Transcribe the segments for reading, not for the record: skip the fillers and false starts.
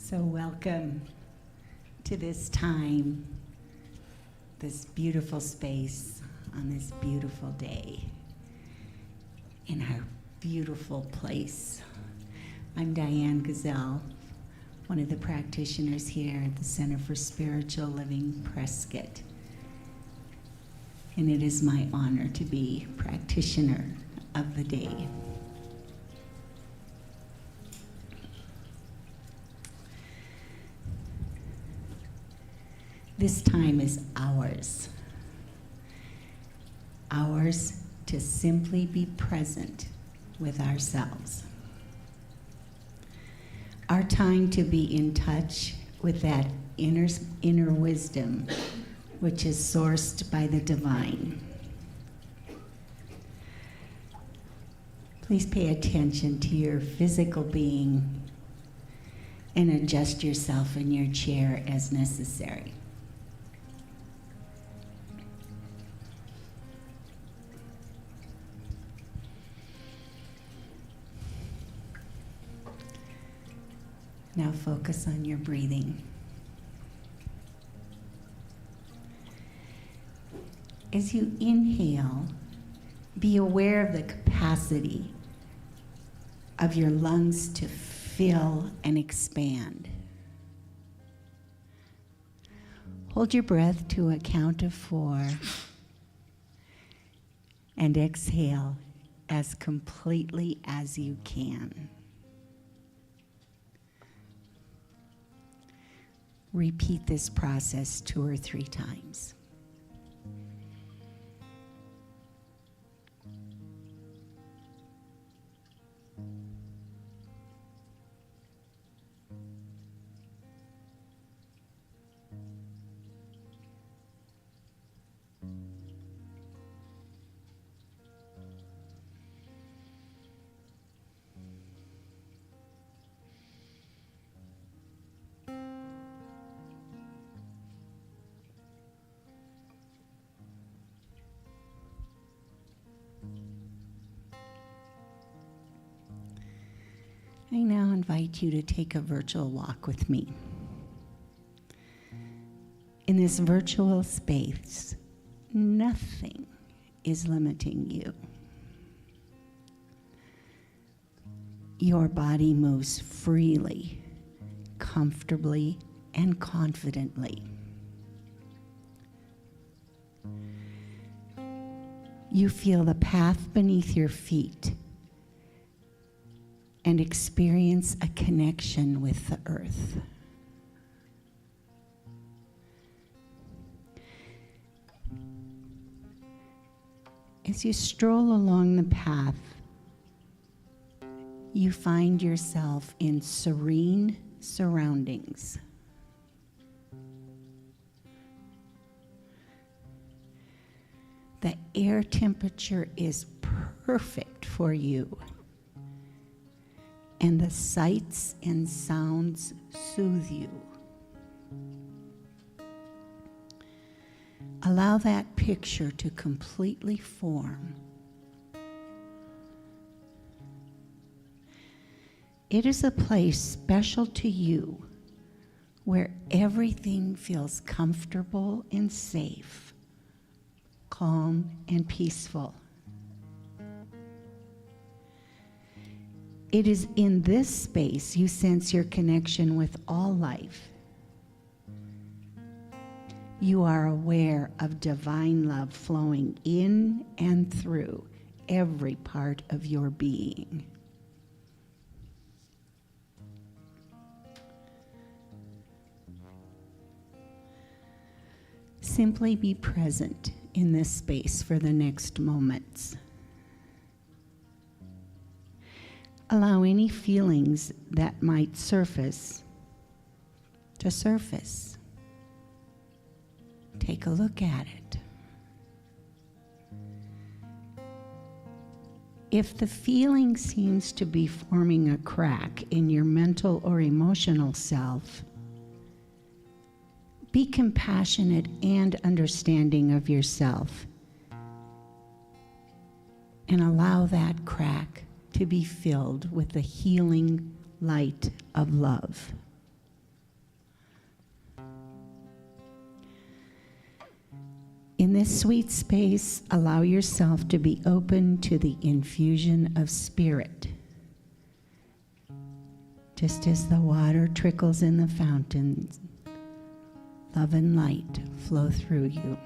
So welcome to this time, this beautiful space on this beautiful day in our beautiful place. I'm Diane Gazelle, one of the practitioners here at the Center for Spiritual Living Prescott. And it is my honor to be practitioner of the day. This time is ours. Ours to simply be present with ourselves. Our time to be in touch with that inner wisdom which is sourced by the divine. Please pay attention to your physical being and adjust yourself in your chair as necessary. Now focus on your breathing. As you inhale, be aware of the capacity of your lungs to fill and expand. Hold your breath to a count of 4 and exhale as completely as you can. Repeat this process 2 or 3 times. I now invite you to take a virtual walk with me. In this virtual space, nothing is limiting you. Your body moves freely, comfortably, and confidently. You feel the path beneath your feet and experience a connection with the earth. As you stroll along the path, you find yourself in serene surroundings. The air temperature is perfect for you, and the sights and sounds soothe you. Allow that picture to completely form. It is a place special to you where everything feels comfortable and safe, calm and peaceful. It is in this space you sense your connection with all life. You are aware of divine love flowing in and through every part of your being. Simply be present in this space for the next moments. Allow any feelings that might surface to surface. Take a look at it. If the feeling seems to be forming a crack in your mental or emotional self, be compassionate and understanding of yourself and allow that crack to be filled with the healing light of love. this sweet space, allow yourself to be open to the infusion of spirit. Just as the water trickles in the fountains, love and light flow through you.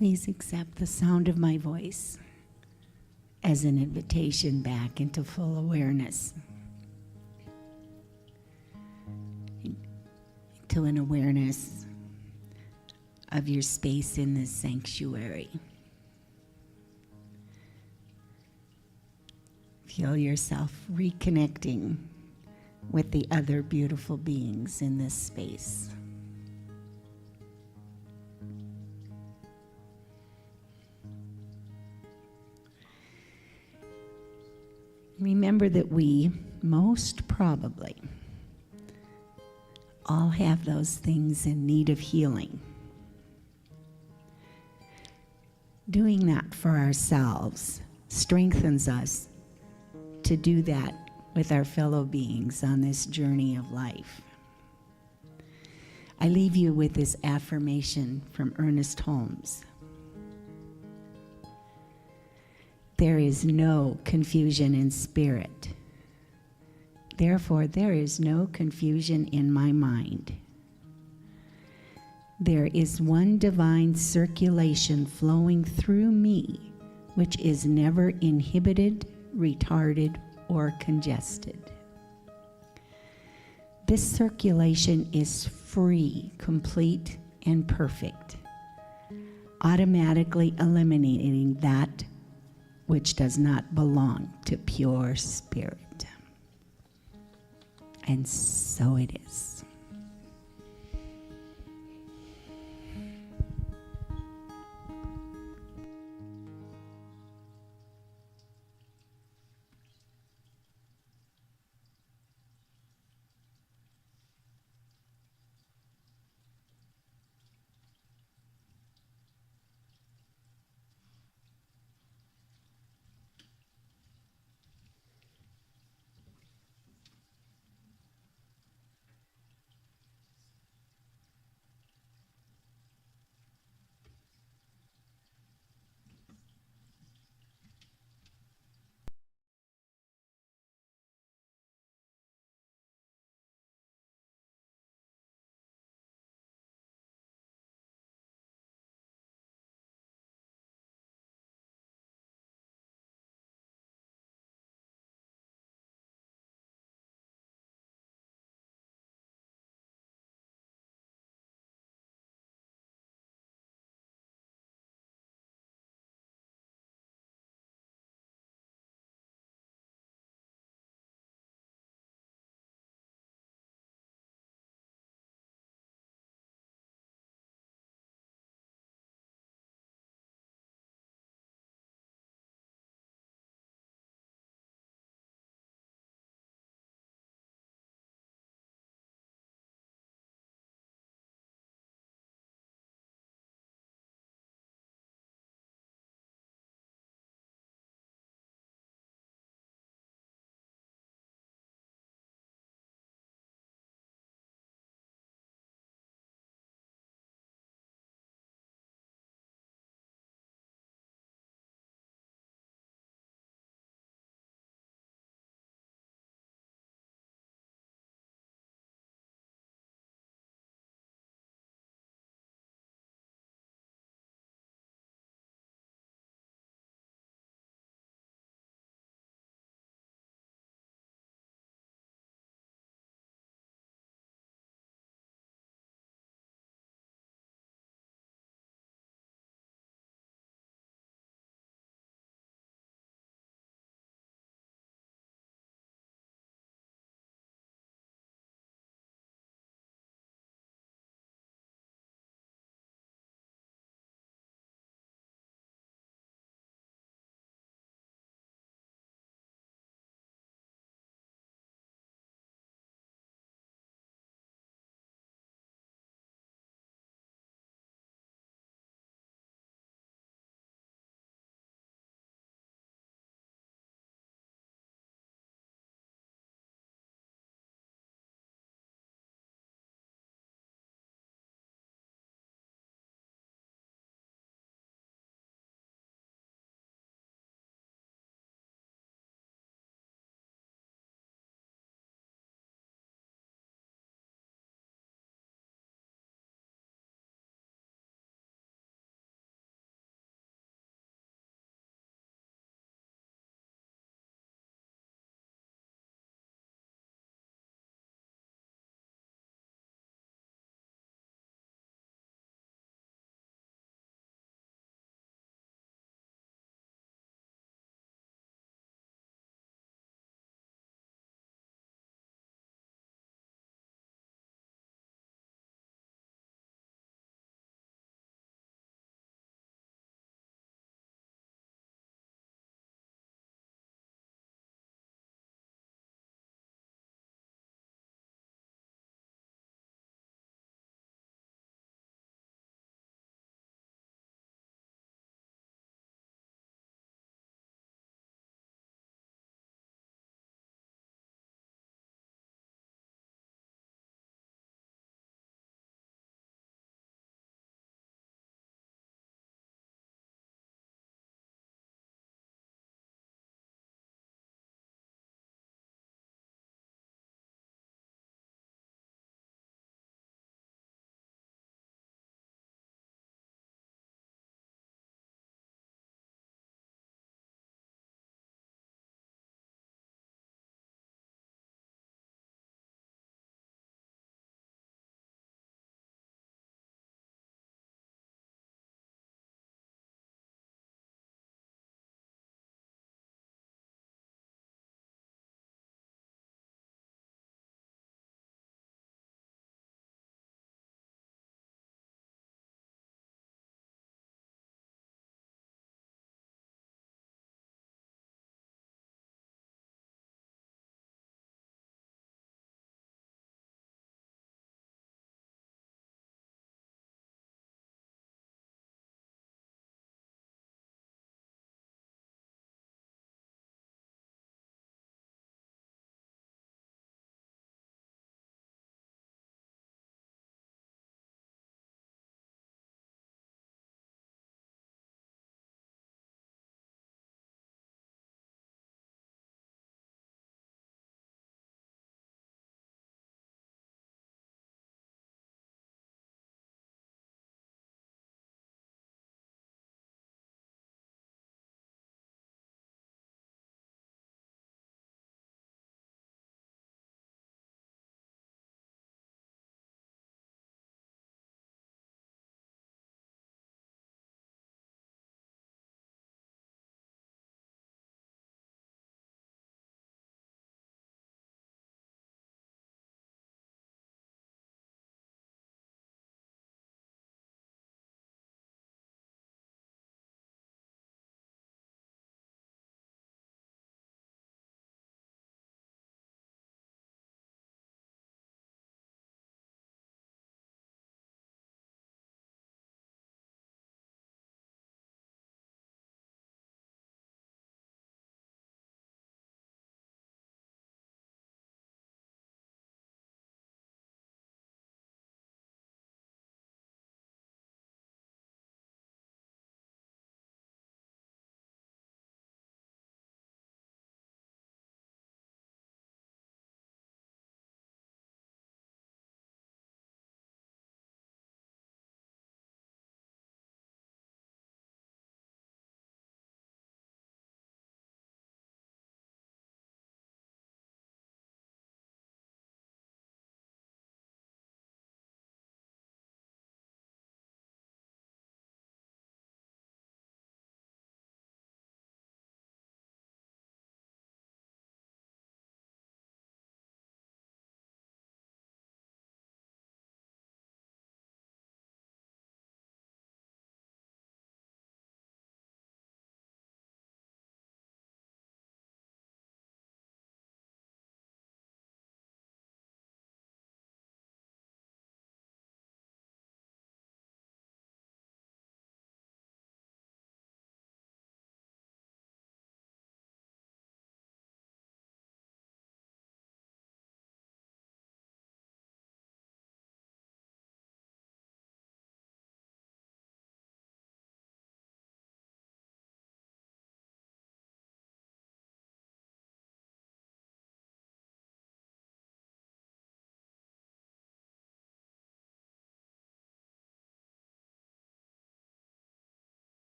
Please accept the sound of my voice as an invitation back into full awareness, to an awareness of your space in this sanctuary. Feel yourself reconnecting with the other beautiful beings in this space. Remember that we, most probably, all have those things in need of healing. Doing that for ourselves strengthens us to do that with our fellow beings on this journey of life. I leave you with this affirmation from Ernest Holmes. There is no confusion in spirit. Therefore, there is no confusion in my mind. There is one divine circulation flowing through me, which is never inhibited, retarded, or congested. This circulation is free, complete, and perfect, automatically eliminating that which does not belong to pure spirit. And so it is.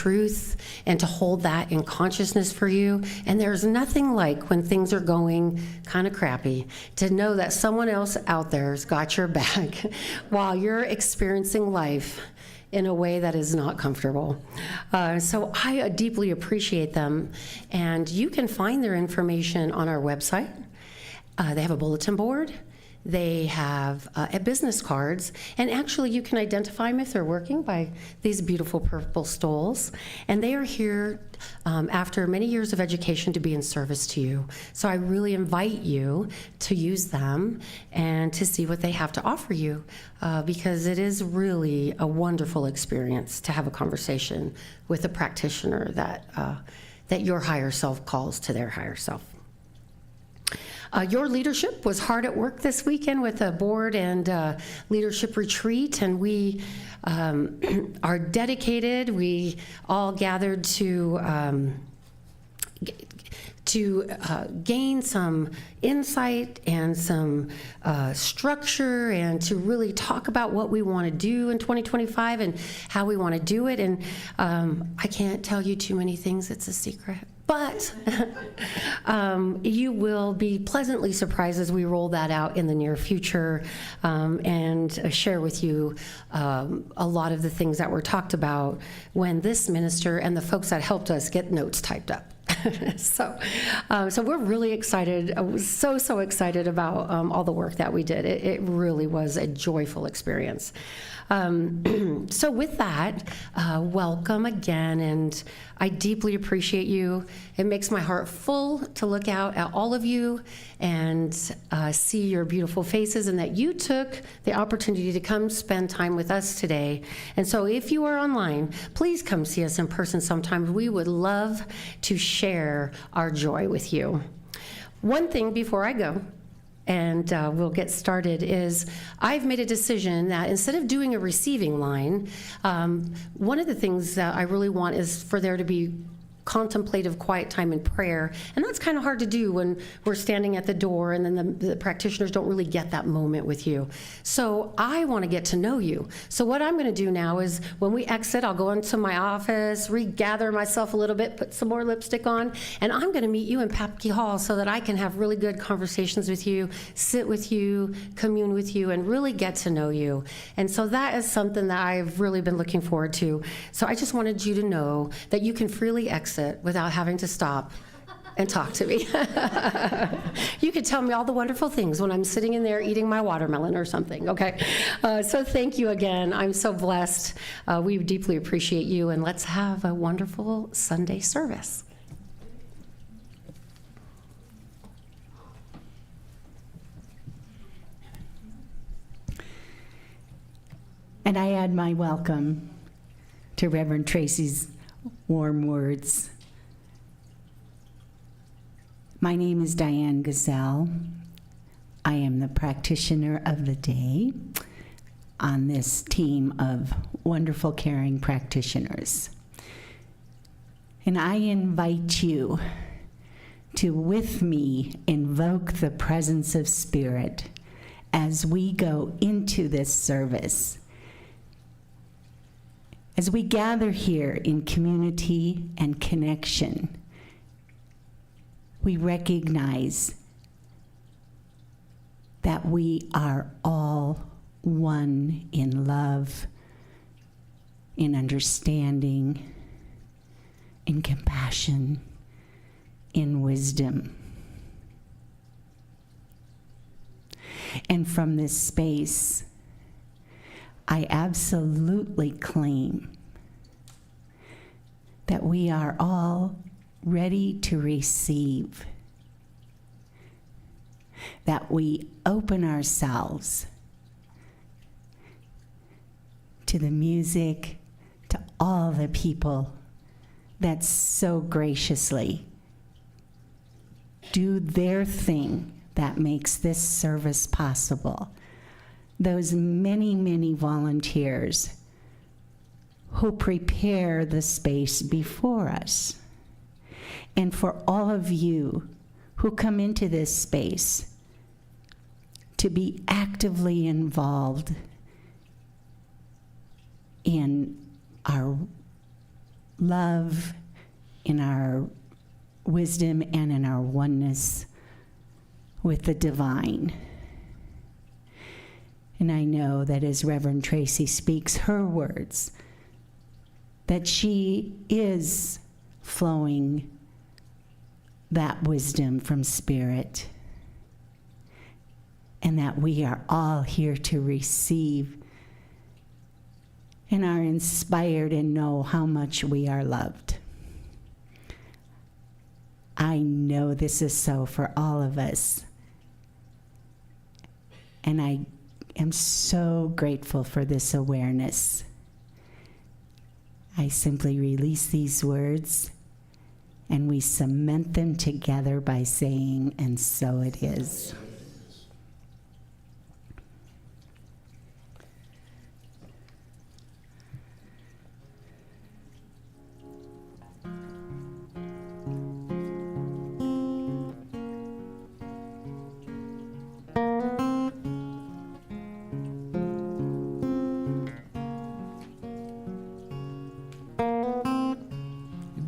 truth and to hold that in consciousness for you. And there's nothing like when things are going kind of crappy to know that someone else out there's got your back while you're experiencing life in a way that is not comfortable. So I deeply appreciate them. And you can find their information on our website. They have a bulletin board. They have business cards, and actually you can identify them if they're working by these beautiful purple stoles. And they are here after many years of education to be in service to you. So I really invite you to use them and to see what they have to offer you, because it is really a wonderful experience to have a conversation with a practitioner that your higher self calls to their higher self. Your leadership was hard at work this weekend with a board and leadership retreat, and we are dedicated. We all gathered to gain some insight and some structure, and to really talk about what we want to do in 2025 and how we want to do it. And I can't tell you too many things, it's a secret. But you will be pleasantly surprised as we roll that out in the near future, and share with you a lot of the things that were talked about when this minister and the folks that helped us get notes typed up. So we're really excited. I was so excited about all the work that we did. It really was a joyful experience. So with that, welcome again, and I deeply appreciate you. It makes my heart full to look out at all of you and see your beautiful faces, and that you took the opportunity to come spend time with us today. And so if you are online, please come see us in person sometime. We would love to share our joy with you. One thing before I go, and we'll get started, is I've made a decision that instead of doing a receiving line, one of the things that I really want is for there to be contemplative quiet time in prayer, and that's kind of hard to do when we're standing at the door and then the practitioners don't really get that moment with you. So I want to get to know you. So what I'm going to do now is when we exit, I'll go into my office, regather myself a little bit, put some more lipstick on, and I'm going to meet you in Papke Hall so that I can have really good conversations with you, sit with you, commune with you, and really get to know you. And so that is something that I've really been looking forward to. So I just wanted you to know that you can freely exit without having to stop and talk to me. You could tell me all the wonderful things when I'm sitting in there eating my watermelon or something, okay? So thank you again. I'm so blessed. We deeply appreciate you, and let's have a wonderful Sunday service. And I add my welcome to Reverend Tracy's warm words. My name is Diane Gazelle. I am the practitioner of the day on this team of wonderful, caring practitioners. And I invite you to, with me, invoke the presence of Spirit as we go into this service. As we gather here in community and connection, we recognize that we are all one in love, in understanding, in compassion, in wisdom. And from this space, I absolutely claim that we are all ready to receive, that we open ourselves to the music, to all the people that so graciously do their thing that makes this service possible. Those many, many volunteers who prepare the space before us. And for all of you who come into this space to be actively involved in our love, in our wisdom, and in our oneness with the divine. And I know that as Reverend Tracy speaks her words, that she is flowing that wisdom from Spirit, and that we are all here to receive and are inspired and know how much we are loved. I know this is so for all of us, and I am so grateful for this awareness. I simply release these words, and we cement them together by saying, "And so it is."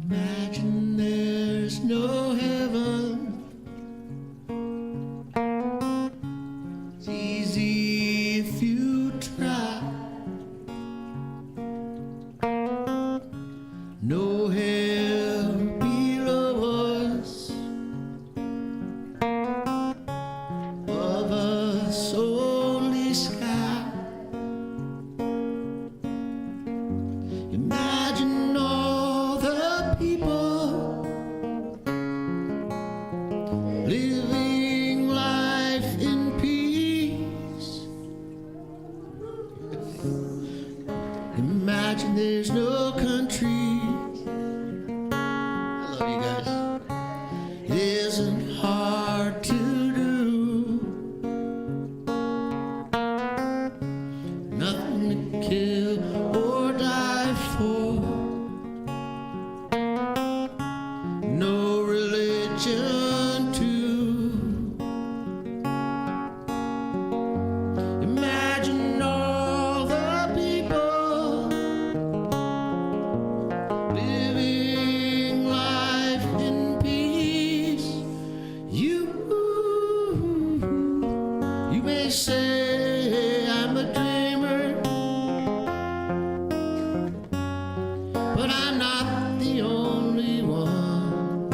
Imagine there's no heaven. It's easy if you try. No hell below us, above us only sky. Imagine all the people living life in peace. Imagine there's no country. I love you guys. It isn't hard to do. Nothing to kill or die for. No religion too. Imagine all the people living life in peace. You may say I'm a dreamer, but I'm not the only one.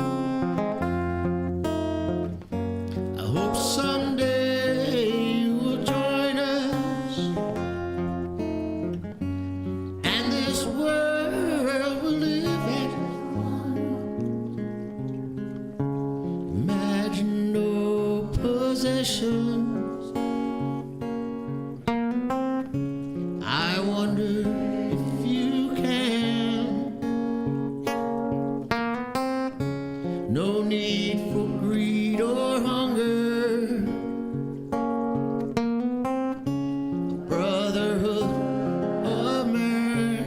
I hope someday you will join us, and this world will live at one. Imagine no possessions. I wonder if you can. No need for greed or hunger. Brotherhood of man.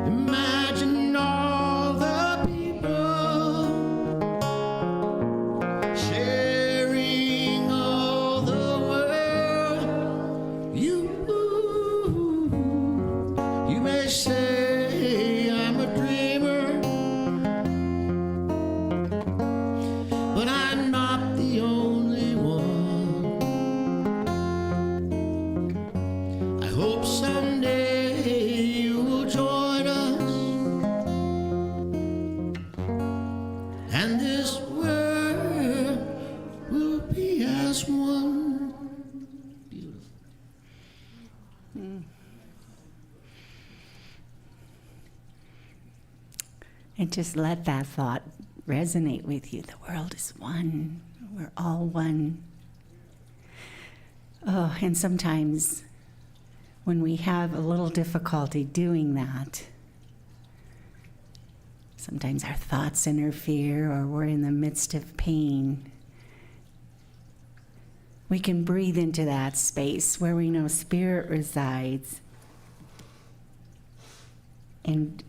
Imagine all the people sharing all the world. You may say I'm a dreamer, but I'm not the only one. I hope someday you will join us, and this world will be as one. Beautiful. And just let that thought resonate with you. The world is one. We're all one. Oh, and sometimes when we have a little difficulty doing that, sometimes our thoughts interfere or we're in the midst of pain, we can breathe into that space where we know Spirit resides. And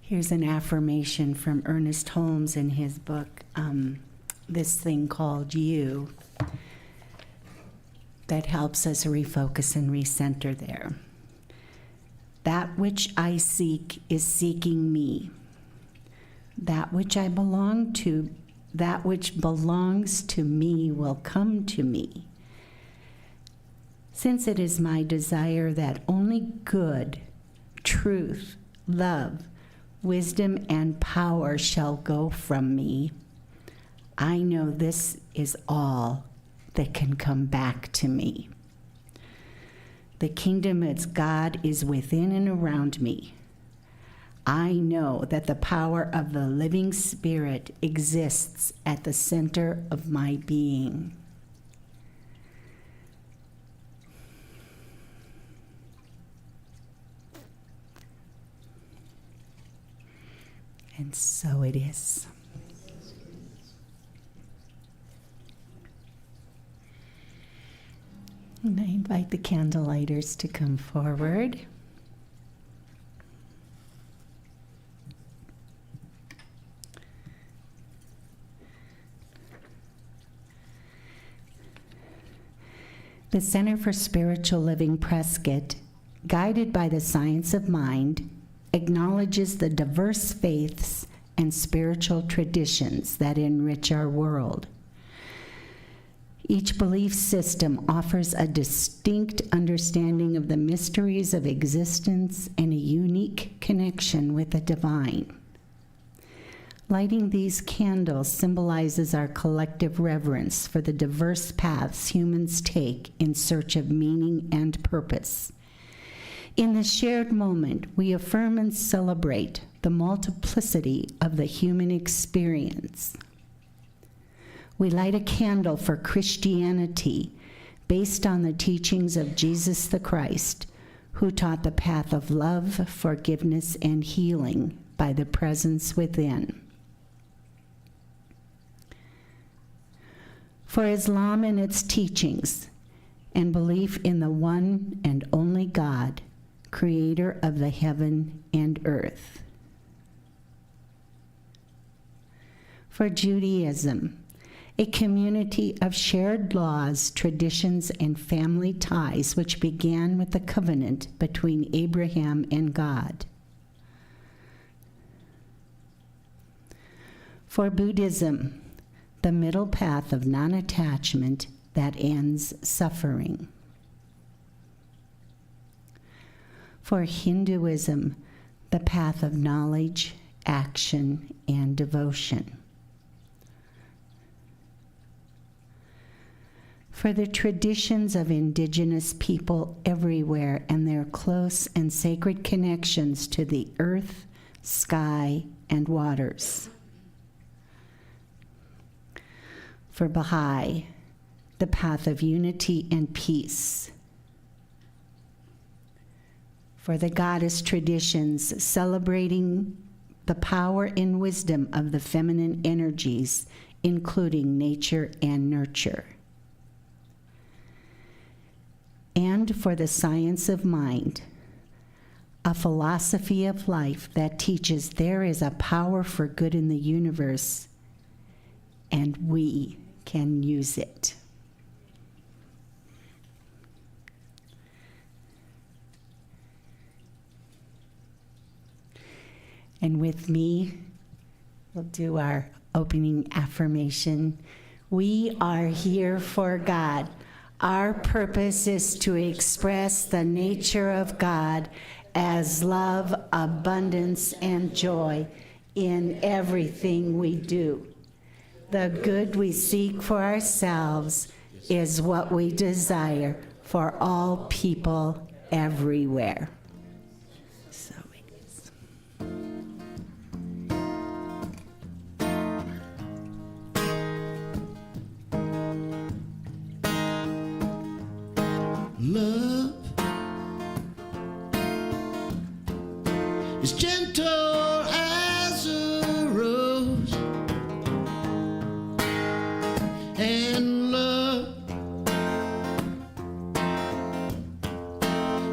here's an affirmation from Ernest Holmes in his book, This Thing Called You, that helps us refocus and recenter there. That which I seek is seeking me. That which I belong to, that which belongs to me will come to me. Since it is my desire that only good, truth, love, wisdom, and power shall go from me, I know this is all that can come back to me. The kingdom of God is within and around me. I know that the power of the living Spirit exists at the center of my being. And so it is. And I invite the candlelighters to come forward. The Center for Spiritual Living Prescott, guided by the science of mind, acknowledges the diverse faiths and spiritual traditions that enrich our world. Each belief system offers a distinct understanding of the mysteries of existence and a unique connection with the divine. Lighting these candles symbolizes our collective reverence for the diverse paths humans take in search of meaning and purpose. In the shared moment, we affirm and celebrate the multiplicity of the human experience. We light a candle for Christianity based on the teachings of Jesus the Christ, who taught the path of love, forgiveness, and healing by the presence within. For Islam and its teachings, and belief in the one and only God, creator of the heaven and earth. For Judaism, a community of shared laws, traditions, and family ties which began with the covenant between Abraham and God. For Buddhism, the middle path of non-attachment that ends suffering. For Hinduism, the path of knowledge, action, and devotion. For the traditions of indigenous people everywhere and their close and sacred connections to the earth, sky, and waters. For Baha'i, the path of unity and peace. For the goddess traditions celebrating the power and wisdom of the feminine energies, including nature and nurture. And for the science of mind, a philosophy of life that teaches there is a power for good in the universe, and we can use it. And with me, we'll do our opening affirmation. We are here for God. Our purpose is to express the nature of God as love, abundance, and joy in everything we do. The good we seek for ourselves is what we desire for all people everywhere. So it is. Love is gentle as a rose, and love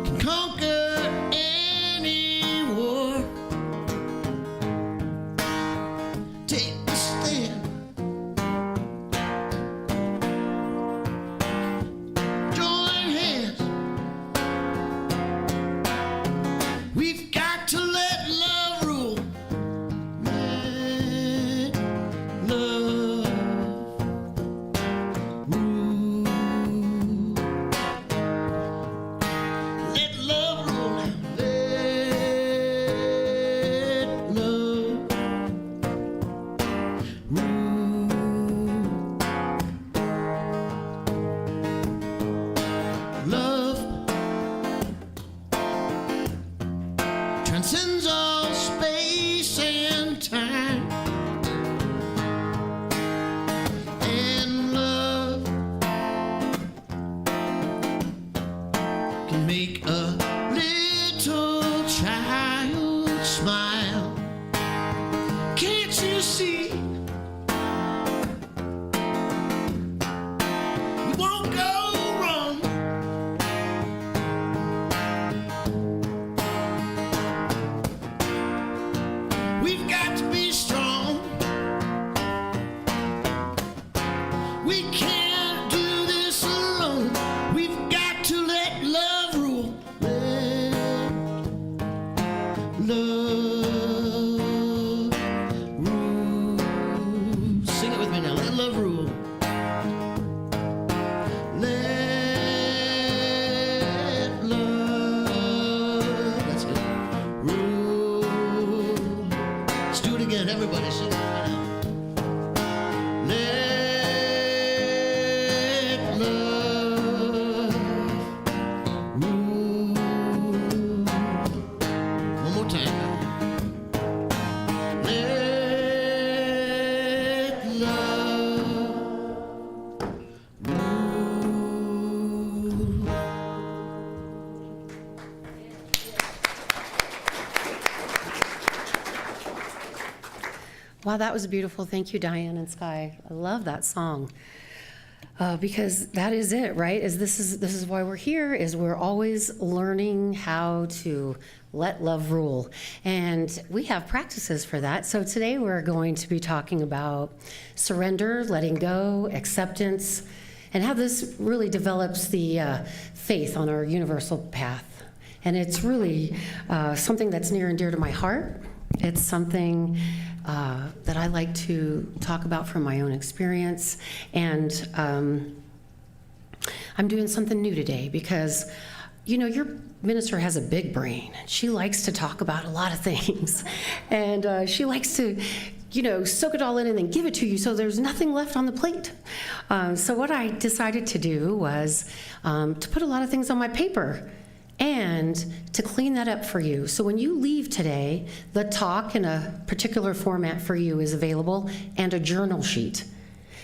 can conquer any war. Take a stand, join hands, make a little child smile. Can't you see? We won't go wrong. We've got to be strong. We can't do this alone. We've got to let love rule. Let love rule. Sing it with me now. Let love rule. Let love. That's it. Rule. Let's do it again. Everybody sing it with me now. Let love rule. One more time. Let love rule. Wow, that was beautiful. Thank you, Diane and Sky. I love that song. Because that is it, right? This is why we're here, is we're always learning how to let love rule. And we have practices for that. So today we're going to be talking about surrender, letting go, acceptance, and how this really develops the faith on our universal path. And it's really something that's near and dear to my heart. It's something that I like to talk about from my own experience. And I'm doing something new today because, you know, your minister has a big brain. She likes to talk about a lot of things. And she likes to, you know, soak it all in and then give it to you so there's nothing left on the plate. So what I decided to do was to put a lot of things on my paper and to clean that up for you. So when you leave today, the talk in a particular format for you is available, and a journal sheet,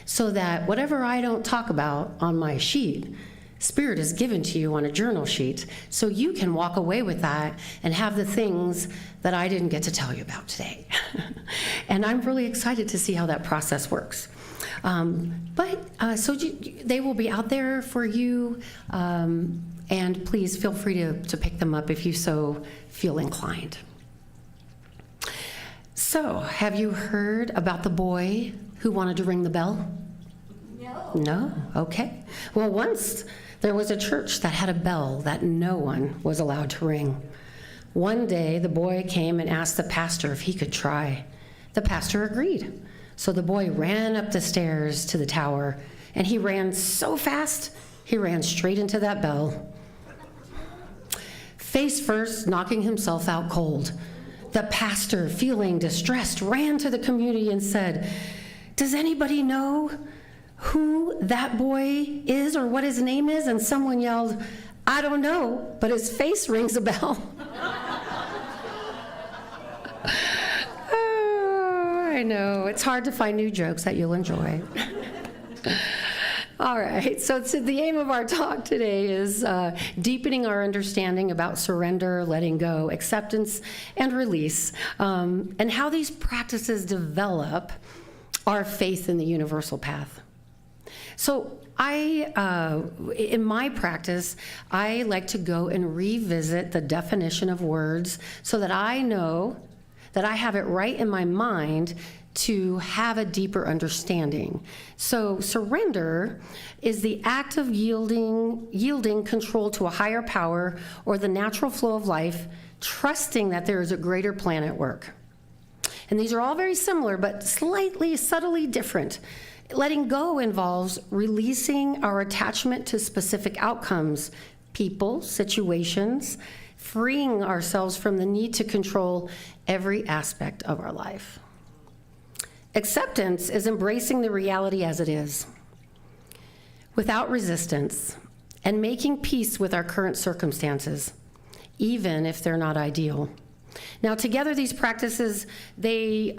so that whatever I don't talk about on my sheet, Spirit is given to you on a journal sheet, so you can walk away with that and have the things that I didn't get to tell you about today. And I'm really excited to see how that process works. They will be out there for you, and please feel free to pick them up if you so feel inclined. So, have you heard about the boy who wanted to ring the bell? No. No? Okay. Well, once there was a church that had a bell that no one was allowed to ring. One day, the boy came and asked the pastor if he could try. The pastor agreed. So the boy ran up the stairs to the tower, and he ran so fast, he ran straight into that bell. Face first, knocking himself out cold. The pastor, feeling distressed, ran to the community and said, "Does anybody know who that boy is or what his name is?" And someone yelled, "I don't know, but his face rings a bell." Oh, I know. It's hard to find new jokes that you'll enjoy. All right, so the aim of our talk today is deepening our understanding about surrender, letting go, acceptance, and release, and how these practices develop our faith in the universal path. So in my practice, I like to go and revisit the definition of words so that I know that I have it right in my mind to have a deeper understanding. So surrender is the act of yielding control to a higher power or the natural flow of life, trusting that there is a greater plan at work. And these are all very similar, but slightly, subtly different. Letting go involves releasing our attachment to specific outcomes, people, situations, freeing ourselves from the need to control every aspect of our life. Acceptance is embracing the reality as it is, without resistance, and making peace with our current circumstances, even if they're not ideal. Now, together, these practices, they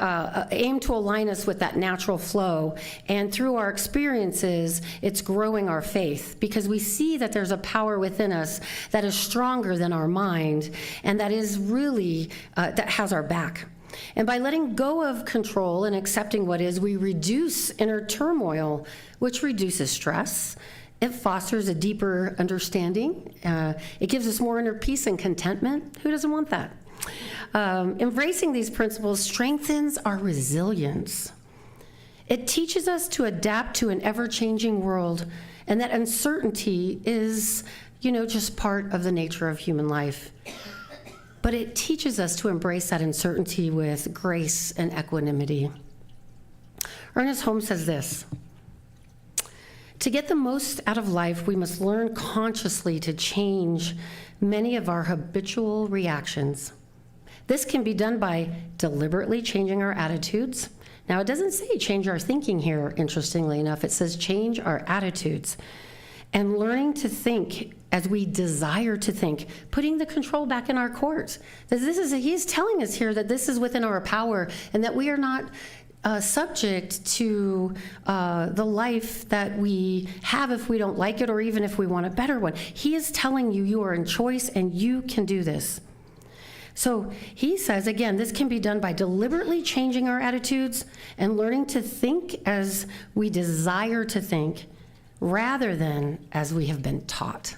aim to align us with that natural flow. And through our experiences, it's growing our faith because we see that there's a power within us that is stronger than our mind and that is really, that has our back. And by letting go of control and accepting what is, we reduce inner turmoil, which reduces stress. It fosters a deeper understanding. It gives us more inner peace and contentment. Who doesn't want that? Embracing these principles strengthens our resilience. It teaches us to adapt to an ever-changing world, and that uncertainty is, just part of the nature of human life. But it teaches us to embrace that uncertainty with grace and equanimity. Ernest Holmes says this: to get the most out of life, we must learn consciously to change many of our habitual reactions. This can be done by deliberately changing our attitudes. Now, it doesn't say change our thinking here, interestingly enough. It says change our attitudes. And learning to think as we desire to think, putting the control back in our court. He's telling us here that this is within our power and that we are not subject to the life that we have if we don't like it or even if we want a better one. He is telling you you are in choice and you can do this. So he says, again, this can be done by deliberately changing our attitudes and learning to think as we desire to think rather than as we have been taught.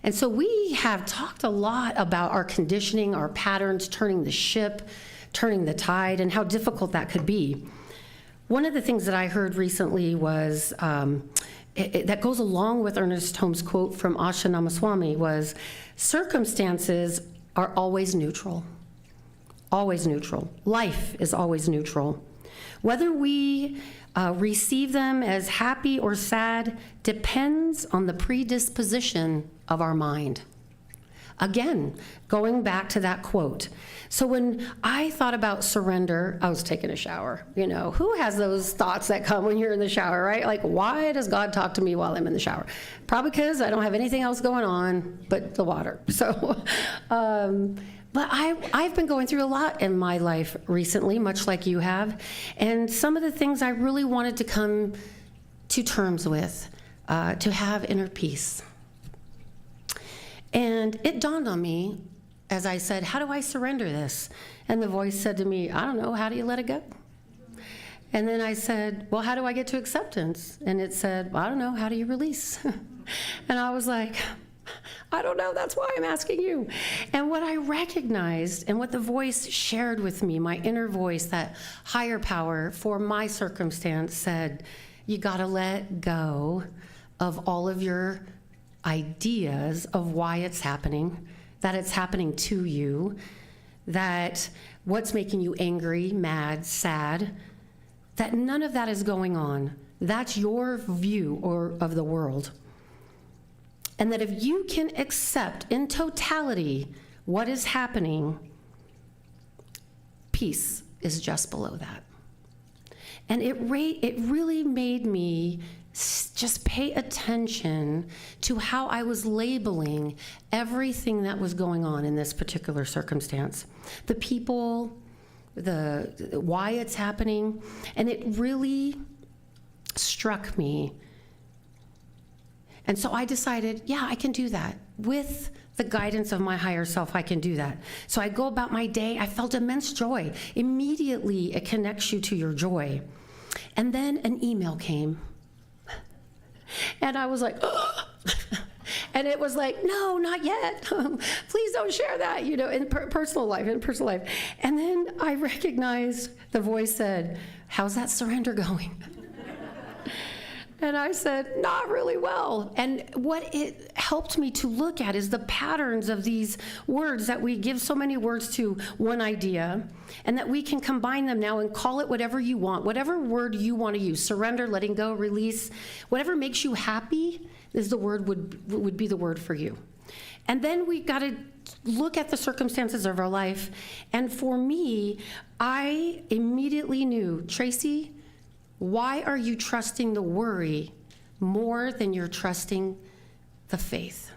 And so we have talked a lot about our conditioning, our patterns, turning the ship, turning the tide, and how difficult that could be. One of the things that I heard recently was, that goes along with Ernest Holmes' quote from Asha Namaswamy, was circumstances are always neutral. Always neutral. Life is always neutral. Whether we receive them as happy or sad depends on the predisposition of our mind. Again, going back to that quote. So when I thought about surrender, I was taking a shower. Who has those thoughts that come when you're in the shower, right? Like, why does God talk to me while I'm in the shower? Probably because I don't have anything else going on but the water. So, but I've been going through a lot in my life recently, much like you have. And some of the things I really wanted to come to terms with, to have inner peace. And it dawned on me as I said, how do I surrender this? And the voice said to me, I don't know, how do you let it go? And then I said, well, how do I get to acceptance? And it said, well, I don't know, how do you release? And I was like, I don't know, that's why I'm asking you. And what I recognized and what the voice shared with me, my inner voice, that higher power for my circumstance said, you gotta let go of all of your ideas of why it's happening, that it's happening to you, that what's making you angry, mad, sad, that none of that is going on. That's your view of the world. And that if you can accept in totality what is happening, peace is just below that. And it really made me just pay attention to how I was labeling everything that was going on in this particular circumstance. The people, the why it's happening, and it really struck me. And so I decided, yeah, I can do that. With the guidance of my higher self, I can do that. So I go about my day, I felt immense joy. Immediately, it connects you to your joy. And then an email came. And I was like, oh. And it was like, no, not yet. Please don't share that, in personal life. And then I recognized the voice said, how's that surrender going? And I said, not really well. And what it helped me to look at is the patterns of these words that we give so many words to one idea, and that we can combine them now and call it whatever you want, whatever word you want to use, surrender, letting go, release, whatever makes you happy is the word would be the word for you. And then we got to look at the circumstances of our life. And for me, I immediately knew, Tracy, why are you trusting the worry more than you're trusting the faith?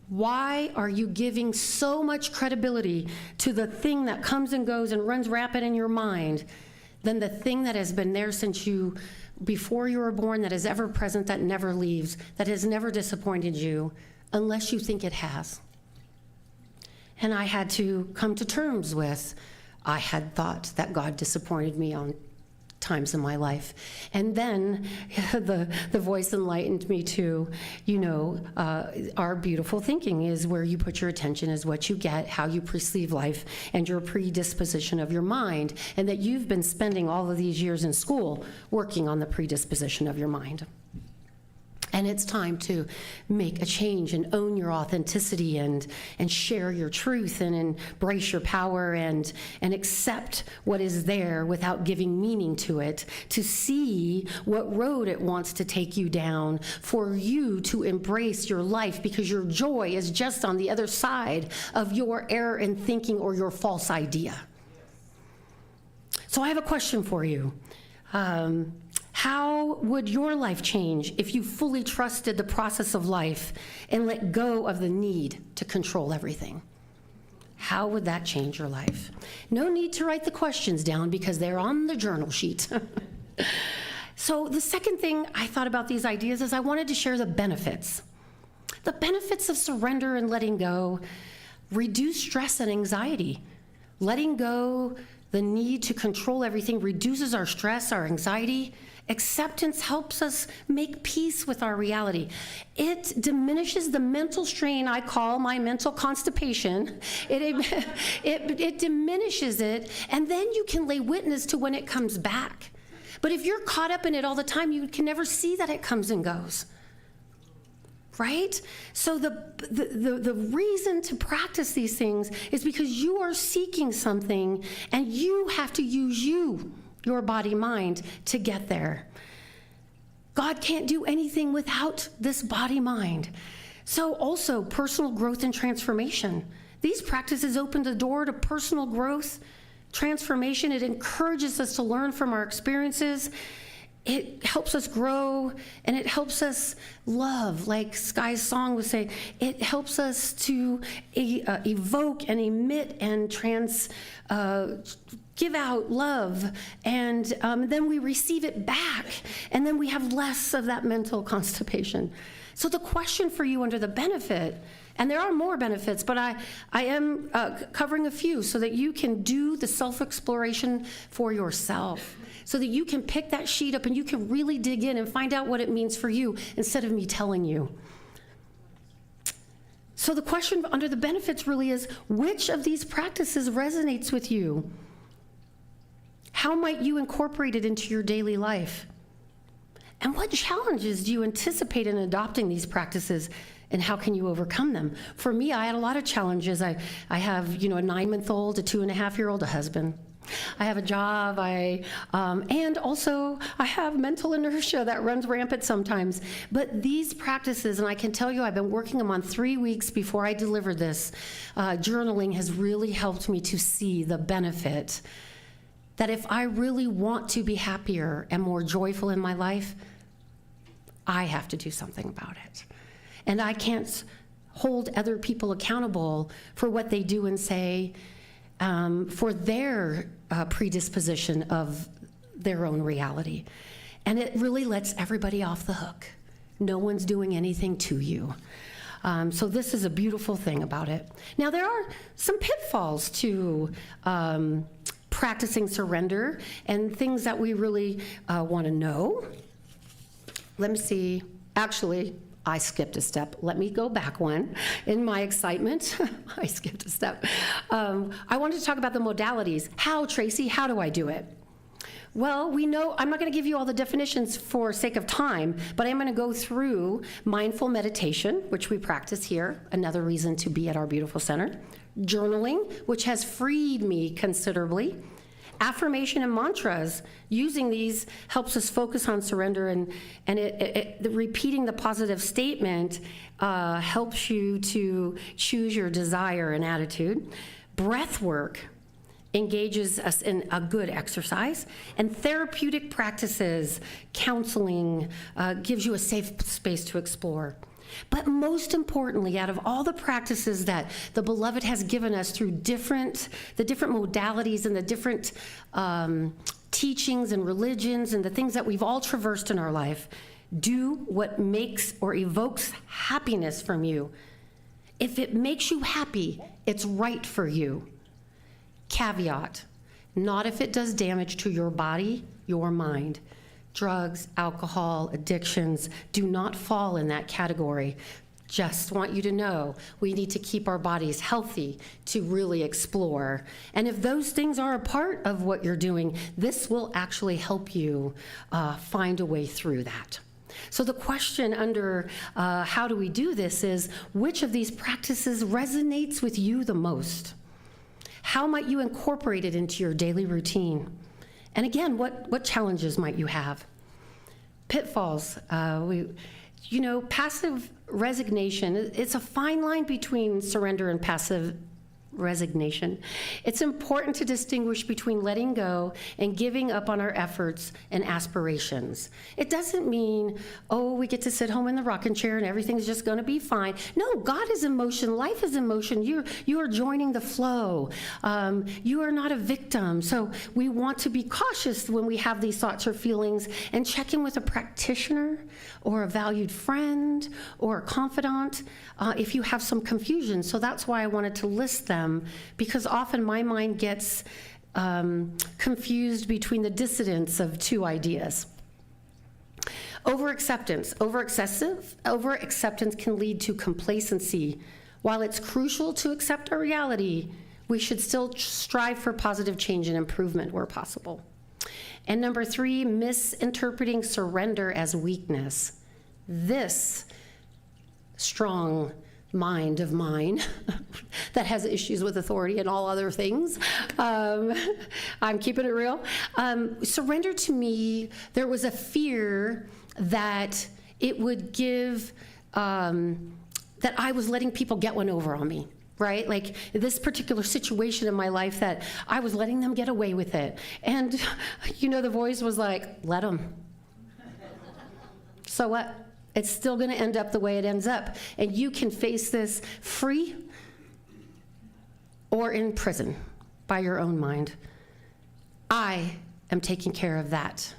Why are you giving so much credibility to the thing that comes and goes and runs rapid in your mind than the thing that has been there since before you were born, that is ever present, that never leaves, that has never disappointed you, unless you think it has? And I had to come to terms with, I had thought that God disappointed me on times in my life. And then the voice enlightened me to, our beautiful thinking is where you put your attention is what you get, how you perceive life, and your predisposition of your mind, and that you've been spending all of these years in school working on the predisposition of your mind. And it's time to make a change and own your authenticity and share your truth and embrace your power and accept what is there without giving meaning to it, to see what road it wants to take you down, for you to embrace your life, because your joy is just on the other side of your error in thinking or your false idea. So I have a question for you. How would your life change if you fully trusted the process of life and let go of the need to control everything? How would that change your life? No need to write the questions down because they're on the journal sheet. So the second thing I thought about these ideas is I wanted to share the benefits. The benefits of surrender and letting go reduce stress and anxiety. Letting go the need to control everything reduces our stress, our anxiety. Acceptance helps us make peace with our reality. It diminishes the mental strain I call my mental constipation. It diminishes it, and then you can lay witness to when it comes back. But if you're caught up in it all the time, you can never see that it comes and goes. Right? So the reason to practice these things is because you are seeking something, and you have to use your body, mind, to get there. God can't do anything without this body, mind. So also personal growth and transformation. These practices open the door to personal growth, transformation. It encourages us to learn from our experiences. It helps us grow, and it helps us love, like Sky's song would say. It helps us to evoke and emit and give out love, and then we receive it back, and then we have less of that mental constipation. So the question for you under the benefit, and there are more benefits, but I am covering a few so that you can do the self-exploration for yourself, so that you can pick that sheet up and you can really dig in and find out what it means for you instead of me telling you. So the question under the benefits really is, which of these practices resonates with you? How might you incorporate it into your daily life? And what challenges do you anticipate in adopting these practices, and how can you overcome them? For me, I had a lot of challenges. I have, a 9-month-old, a 2.5-year-old, a husband. I have a job, and also I have mental inertia that runs rampant sometimes. But these practices, and I can tell you I've been working them on 3 weeks before I delivered this, journaling has really helped me to see the benefit that if I really want to be happier and more joyful in my life, I have to do something about it. And I can't hold other people accountable for what they do and say, for their predisposition of their own reality. And it really lets everybody off the hook. No one's doing anything to you. So this is a beautiful thing about it. Now, there are some pitfalls to practicing surrender and things that we really want to know. Let me see. Actually, I skipped a step. Let me go back one. In my excitement, I skipped a step. I wanted to talk about the modalities. How, Tracy? How do I do it? Well, we know, I'm not going to give you all the definitions for sake of time, but I'm going to go through mindful meditation, which we practice here, another reason to be at our beautiful center. Journaling, which has freed me considerably. Affirmation and mantras, using these helps us focus on surrender, and repeating the positive statement helps you to choose your desire and attitude. Breath work engages us in a good exercise, and therapeutic practices, counseling, gives you a safe space to explore. But most importantly, out of all the practices that the Beloved has given us through the different modalities and the different teachings and religions and the things that we've all traversed in our life, do what makes or evokes happiness from you. If it makes you happy, it's right for you. Caveat, not if it does damage to your body, your mind. Drugs, alcohol, addictions do not fall in that category. Just want you to know we need to keep our bodies healthy to really explore. And if those things are a part of what you're doing, this will actually help you find a way through that. So the question under how do we do this is, which of these practices resonates with you the most? How might you incorporate it into your daily routine? And again, what challenges might you have? Pitfalls. Passive resignation, it's a fine line between surrender and passive resignation. It's important to distinguish between letting go and giving up on our efforts and aspirations. It doesn't mean, we get to sit home in the rocking chair and everything's just going to be fine. No, God is in motion. Life is in motion. You are joining the flow. You are not a victim. So we want to be cautious when we have these thoughts or feelings and check in with a practitioner or a valued friend or a confidant if you have some confusion. So that's why I wanted to list them, because often my mind gets confused between the dissidence of two ideas. Overacceptance. Overacceptance can lead to complacency. While it's crucial to accept our reality, we should still strive for positive change and improvement where possible. And number 3, misinterpreting surrender as weakness. This strong mind of mine that has issues with authority and all other things. I'm keeping it real. Surrender to me, there was a fear that it would give, that I was letting people get one over on me. Right? Like this particular situation in my life that I was letting them get away with it. And, the voice was like, let them. So what? It's still going to end up the way it ends up. And you can face this free or in prison by your own mind. I am taking care of that.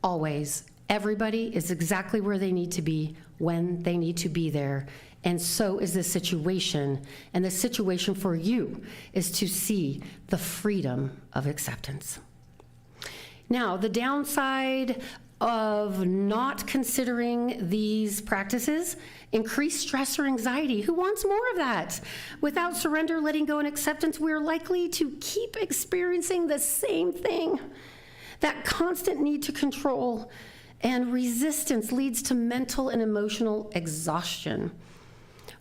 Always. Everybody is exactly where they need to be when they need to be there. And so is this situation. And the situation for you is to see the freedom of acceptance. Now, the downside of not considering these practices, increased stress or anxiety. Who wants more of that? Without surrender, letting go, and acceptance, we're likely to keep experiencing the same thing. That constant need to control and resistance leads to mental and emotional exhaustion.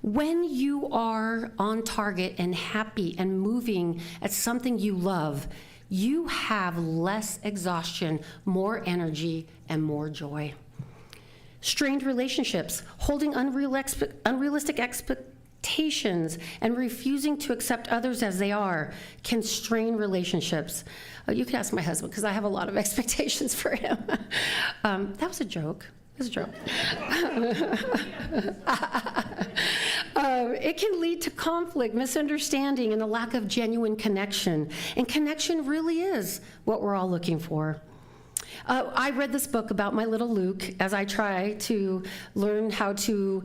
When you are on target and happy and moving at something you love, you have less exhaustion, more energy, and more joy. Strained relationships, holding unrealistic expectations and refusing to accept others as they are can strain relationships. You can ask my husband, because I have a lot of expectations for him. That was a joke. It was a joke. It can lead to conflict, misunderstanding, and a lack of genuine connection. And connection really is what we're all looking for. I read this book about my little Luke as I try to learn how to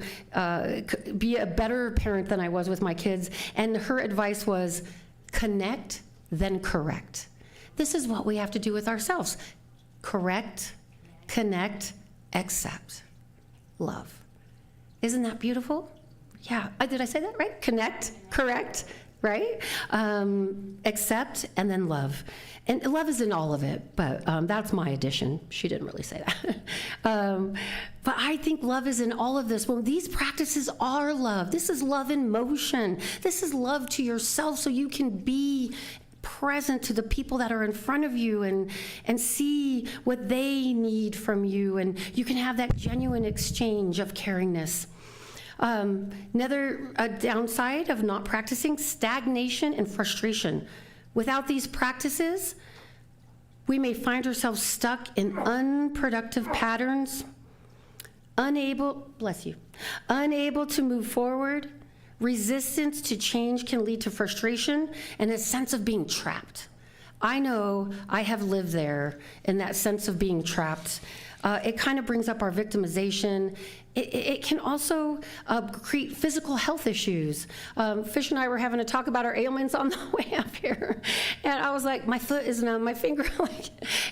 be a better parent than I was with my kids. And her advice was, connect, then correct. This is what we have to do with ourselves. Correct, connect, accept, love. Isn't that beautiful? Yeah, did I say that right? Connect, correct, right? Accept, and then love. And love is in all of it, but that's my addition. She didn't really say that. But I think love is in all of this. Well, these practices are love. This is love in motion. This is love to yourself so you can be present to the people that are in front of you and see what they need from you, and you can have that genuine exchange of caringness. Another downside of not practicing, stagnation and frustration. Without these practices, we may find ourselves stuck in unproductive patterns, bless you, unable to move forward. Resistance to change can lead to frustration and a sense of being trapped. I know I have lived there in that sense of being trapped. It kind of brings up our victimization. It can also create physical health issues. Fish and I were having to talk about our ailments on the way up here. And I was like, my foot is numb, my finger,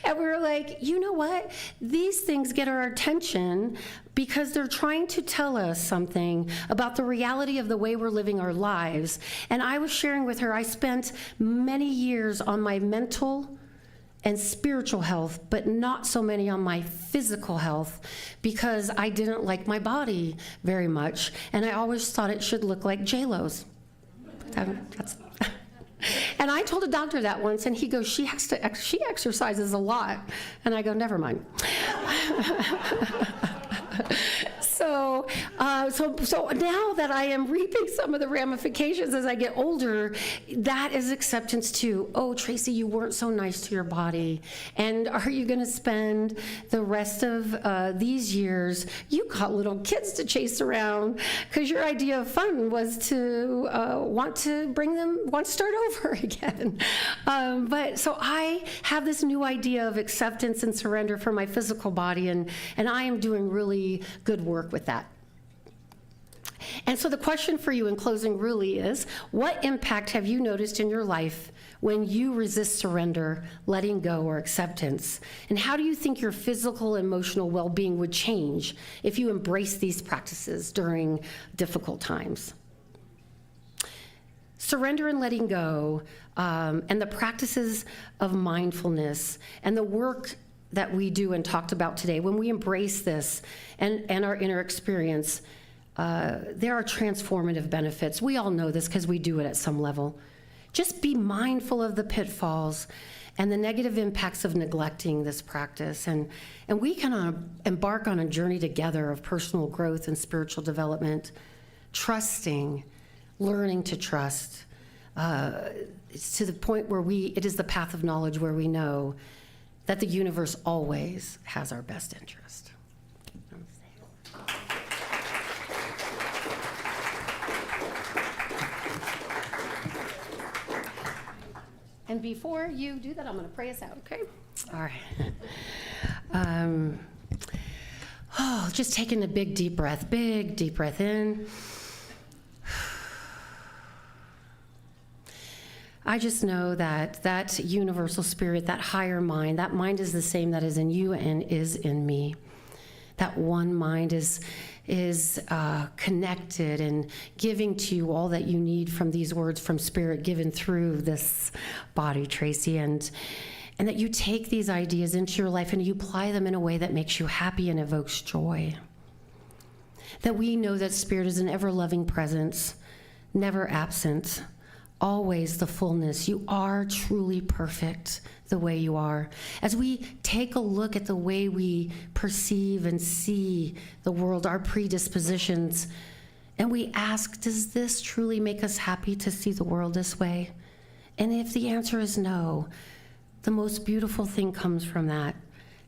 and we were like, you know what? These things get our attention because they're trying to tell us something about the reality of the way we're living our lives. And I was sharing with her, I spent many years on my mental and spiritual health, but not so many on my physical health because I didn't like my body very much. And I always thought it should look like J-Lo's. And I told a doctor that once, and he goes, she exercises a lot. And I go, never mind. So now that I am reaping some of the ramifications as I get older, that is acceptance too. Oh, Tracy, you weren't so nice to your body. And are you going to spend the rest of these years, you got little kids to chase around because your idea of fun was to want to start over again. But so I have this new idea of acceptance and surrender for my physical body, and I am doing really good work with that. And so the question for you in closing really is, what impact have you noticed in your life when you resist surrender, letting go, or acceptance? And how do you think your physical and emotional well-being would change if you embrace these practices during difficult times? Surrender and letting go, and the practices of mindfulness and the work that we do and talked about today, when we embrace this and our inner experience, there are transformative benefits. We all know this because we do it at some level. Just be mindful of the pitfalls and the negative impacts of neglecting this practice. And we can embark on a journey together of personal growth and spiritual development, trusting, learning to trust. It's to the point where it is the path of knowledge where we know that the universe always has our best interest. And before you do that, I'm going to pray us out, okay? All right. Just taking a big deep breath in. I just know that universal spirit, that higher mind, that mind is the same that is in you and is in me. That one mind is connected and giving to you all that you need from these words from spirit given through this body, Tracy, and that you take these ideas into your life and you apply them in a way that makes you happy and evokes joy. That we know that spirit is an ever-loving presence, never absent, always the fullness. You are truly perfect the way you are. As we take a look at the way we perceive and see the world, our predispositions, and we ask, does this truly make us happy to see the world this way? And if the answer is no, the most beautiful thing comes from that.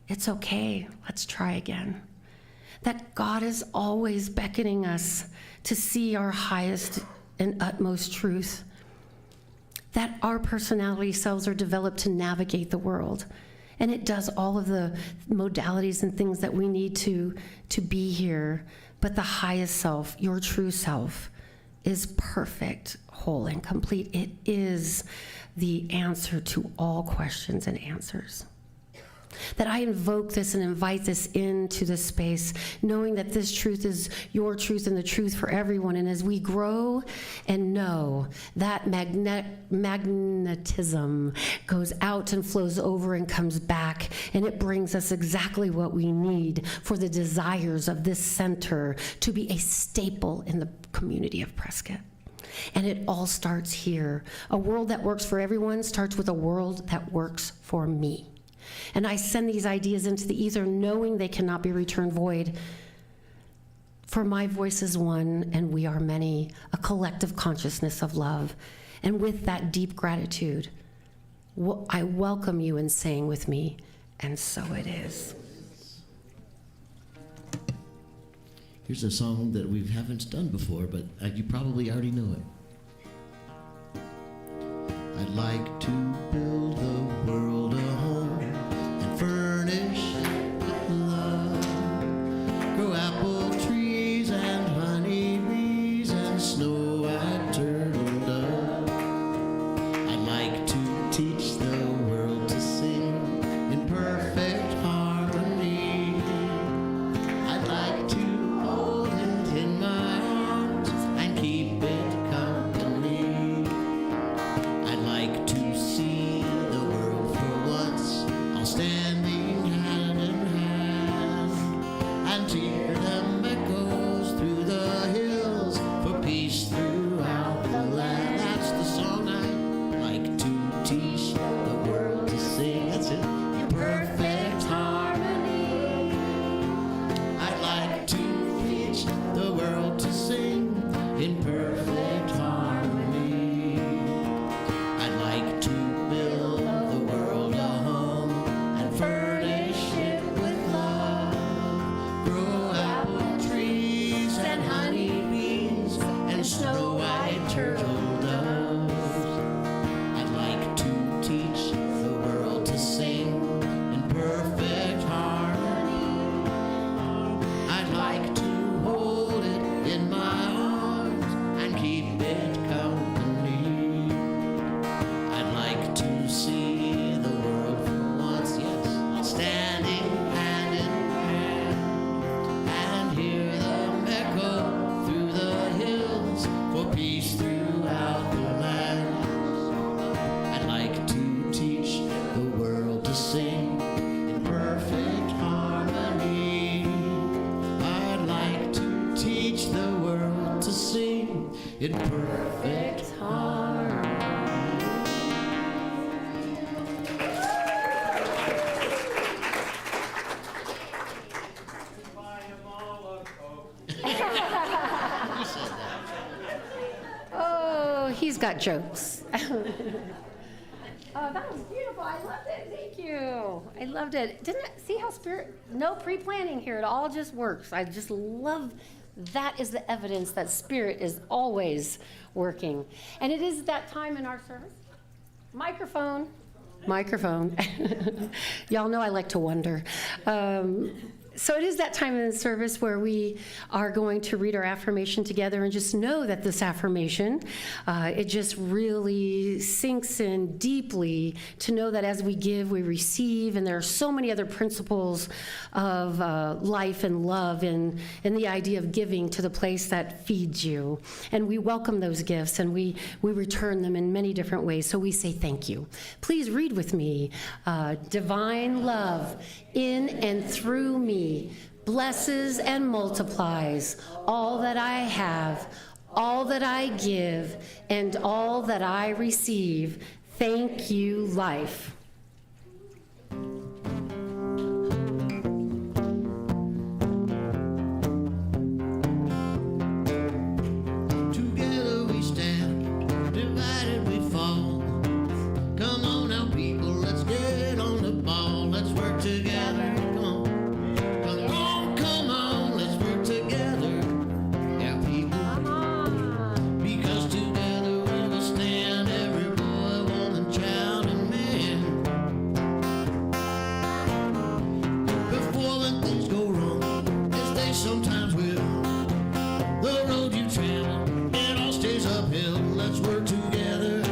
It's okay, let's try again. That God is always beckoning us to see our highest and utmost truth. That our personality selves are developed to navigate the world. And it does all of the modalities and things that we need to be here. But the highest self, your true self, is perfect, whole, and complete. It is the answer to all questions and answers. That I invoke this and invite this into this space, knowing that this truth is your truth and the truth for everyone. And as we grow and know, that magnetism goes out and flows over and comes back, and it brings us exactly what we need for the desires of this center to be a staple in the community of Prescott. And it all starts here. A world that works for everyone starts with a world that works for me. And I send these ideas into the ether knowing they cannot be returned void. For my voice is one and we are many, a collective consciousness of love. And with that deep gratitude, I welcome you in saying with me, and so it is. Here's a song that we haven't done before, but you probably already know it. I'd like to build the world a home and furnish it with love. Grow apple trees and honey bees and snow white turtle doves. I'd like to teach the world to sing in perfect harmony. I'd like to hold it in my arms and keep it company. I'd like to see the world for once, all standing hand in hand, and hear them echoes through the hills for peace throughout the land. That's the song I'd like to teach the world to sing. That's it. In perfect harmony. I'd like to teach the world to sing in perfect harmony. I'd like to build the world a home and furnish it with love. Grow apple trees and honey bees and snow white turtle doves. I'd like to teach the world to sing in perfect harmony. I'd like to hold it in my arms and keep it company. I'd like to see the world for once, yes, standing hand in hand, and hear them echo through the hills for peace throughout the land. I'd like to teach the world to sing in perfect harmony. I'd like to teach the world to sing in perfect harmony. Oh, he's got jokes. Oh, that was beautiful. I loved it. Thank you. I loved it. Didn't it, see how Spirit, no pre-planning here. It all just works. I just love that is the evidence that Spirit is always working. And it is that time in our service. Microphone. Y'all know I like to wonder. So it is that time in the service where we are going to read our affirmation together, and just know that this affirmation, it just really sinks in deeply to know that as we give, we receive, and there are so many other principles of life and love in the idea of giving to the place that feeds you. And we welcome those gifts, and we return them in many different ways, so we say thank you. Please read with me. Divine love in and through me blesses and multiplies all that I have, all that I give, and all that I receive. Thank you, life. Together we stand, divided we fall. Come on now, people, let's get on the ball. Let's work together. Come on. Come on, let's work together. Yeah, people. Because together we will stand, every boy, woman, child, and man. Before when things go wrong, as they sometimes will, the road you travel, it all stays uphill. Let's work together.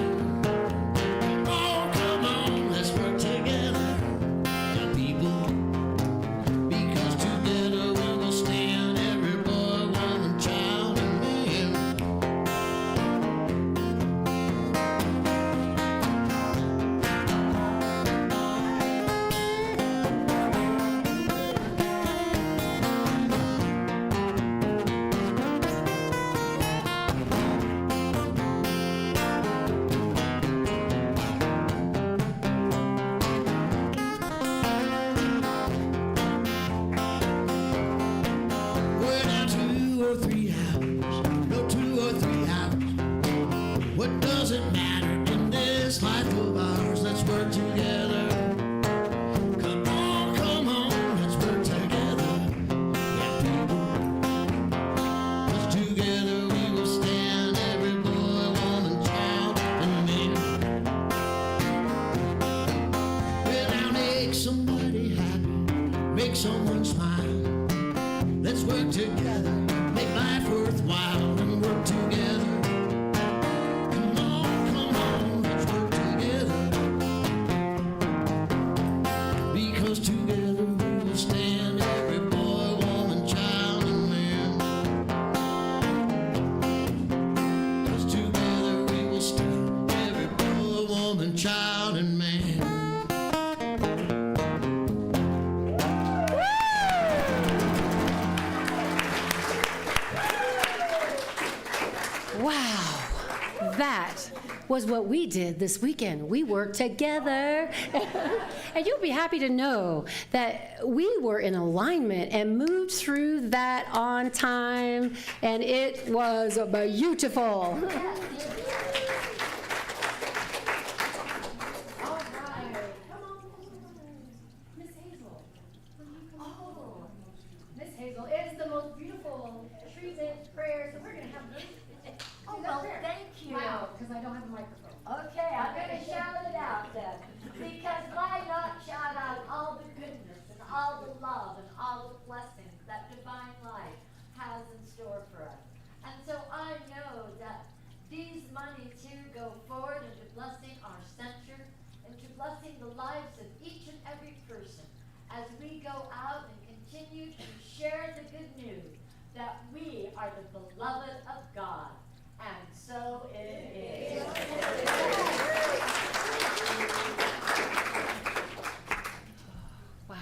Oh, come on, let's work together. Yeah, people. Because together we will stand, every boy, woman, child, and man. We're down 2 or 3 hours, no 2 or 3 hours. What does it matter in this life of ours? Let's work together. Come on, let's work together. Yeah, people. together. Come on, let's work together. Because together we will stand, every boy, woman, child, and man. 'Cause together we will stand, every boy, woman, child, and man. Wow, that was what we did this weekend. We worked together. And you'll be happy to know that we were in alignment and moved through that on time, and it was beautiful. All right, come on, Miss Hazel. Oh, Miss Hazel, it is the most beautiful treatment prayer, so we're going to have this. Oh, well, thank you. Wow, because I don't have a microphone. Okay, I'm gonna shout it out then. Because why not shout out all the goodness and all the love and all the blessings that Divine Life has in store for us. And so I know that these monies here go forward into blessing our center, into blessing the lives of each and every person as we go out and continue to share the good news that we are the beloved of God. And so it is. Wow.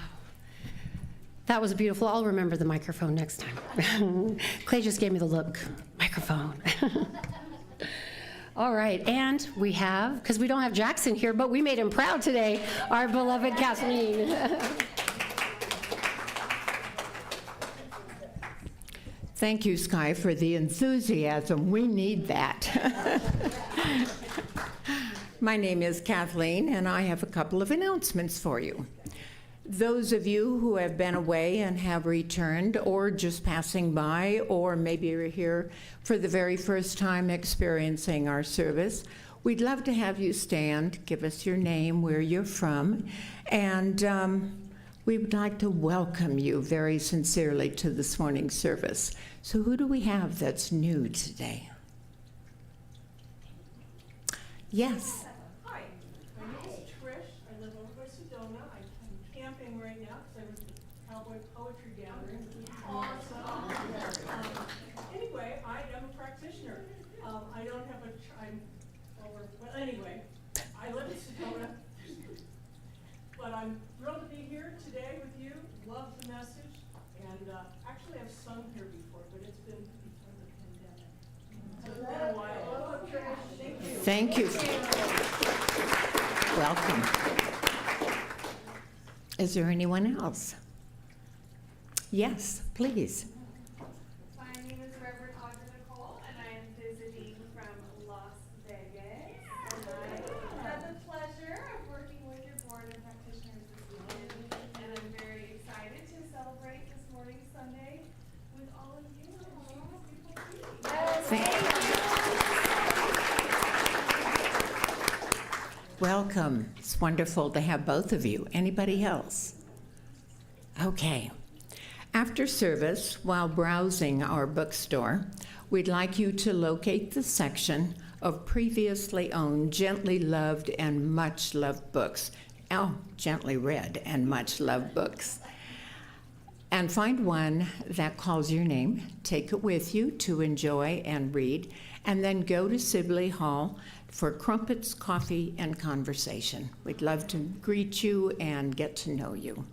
That was beautiful. I'll remember the microphone next time. Clay just gave me the look. Microphone. All right, and we have, because we don't have Jackson here, but we made him proud today, our beloved Kathleen. Thank you, Sky, for the enthusiasm. We need that. My name is Kathleen, and I have a couple of announcements for you. Those of you who have been away and have returned, or just passing by, or maybe you're here for the very first time experiencing our service, we'd love to have you stand, give us your name, where you're from, and we would like to welcome you very sincerely to this morning's service. So who do we have that's new today? Yes. Hi, my name is Trish. I live over by Sedona. I'm camping right now because I was at the Cowboy Poetry Gathering. Awesome. Anyway, I am a practitioner. I don't have anyway, I live in Sedona. But I'm thrilled to be here today with you. Love the message. And actually I've sung here before, but it's been before the pandemic. So it's been a while. Hello, Trish. Thank you. Thank you. Welcome. Is there anyone else? Yes, please. My name is Reverend Audra Nicole, and I am visiting from Las Vegas. And I had the pleasure of working with your board of practitioners this weekend, and I'm very excited to celebrate this morning, Sunday, with all of you and all the beautiful people. Welcome. It's wonderful to have both of you. Anybody else? Okay. After service, while browsing our bookstore, we'd like you to locate the section of previously owned, gently loved, and much loved books. Oh, gently read and much loved books. And find one that calls your name. Take it with you to enjoy and read, and then go to Sibley Hall for crumpets, coffee, and conversation. We'd love to greet you and get to know you.